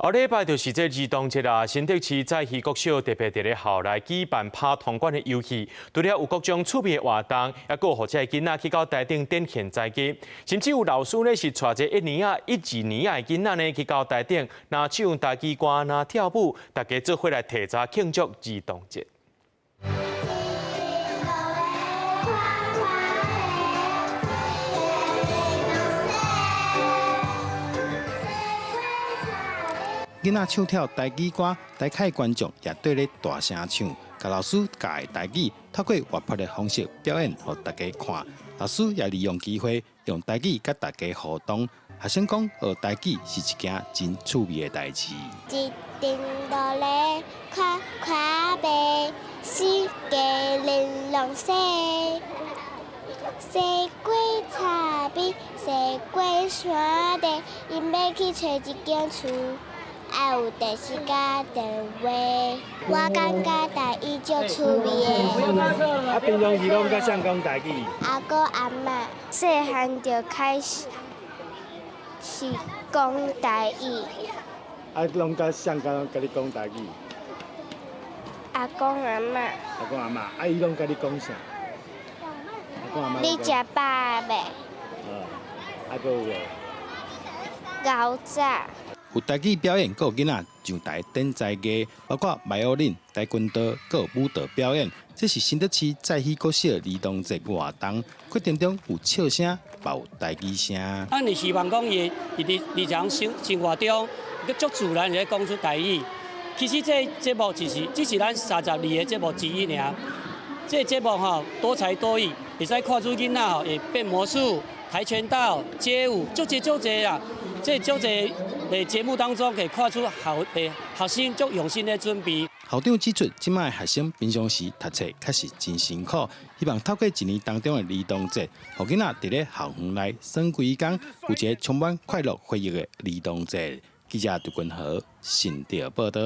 后礼拜就是这儿童节啦，新竹市在戏国小特别伫咧校内举办拍铜管的游戏，除了有各种趣味的活动，也有互这个囡仔去到台顶展现才艺，甚至有老师呢是带一1、2年的囡仔呢去到台顶，拿唱台语歌、拿跳舞，大家做伙来提早庆祝儿童节。 囡仔唱跳台语歌，台下观众也对咧大声唱，甲老师教的台语透过活泼的方式表演，互大家看。老师也利用机会用台语甲大家互动。学生讲学台语是一件真趣味的代志。一定落来看看白，世界玲珑色，西过草边，西过山地，因要去找一间厝。 爱有第四家电话，我感觉台语足趣味的。啊，平常时拢甲谁讲台语？阿哥阿嬷细汉就开始是讲台语。啊，拢甲谁甲你讲台语？阿公阿嬷。阿公阿嬷，啊，伊拢甲你讲啥？阿公阿嬷。你食饱未？啊，搁有无？牛仔。 有台语表演，还有囡仔上台展才艺，包括迈奥林、跆拳道，还有舞蹈表演。这是新竹市在戏国小儿童节活动，活动中有笑声，也有台语声。咱是希望讲伊日常生活中，佮足自然会讲出台语。其实这节目只是咱32个节目之一尔。这节目吼多才多艺，会使看出囡仔吼会变魔术、跆拳道、街舞，足侪啦。这足侪节目当中，可以看出学生足用心的准备。校长指出，即摆学生平常时读册确实真辛苦，希望透过一年当中的儿童节，互囡仔伫咧校园内耍几工，有一个充满快乐回忆的儿童节。记者杜君豪，新竹报道。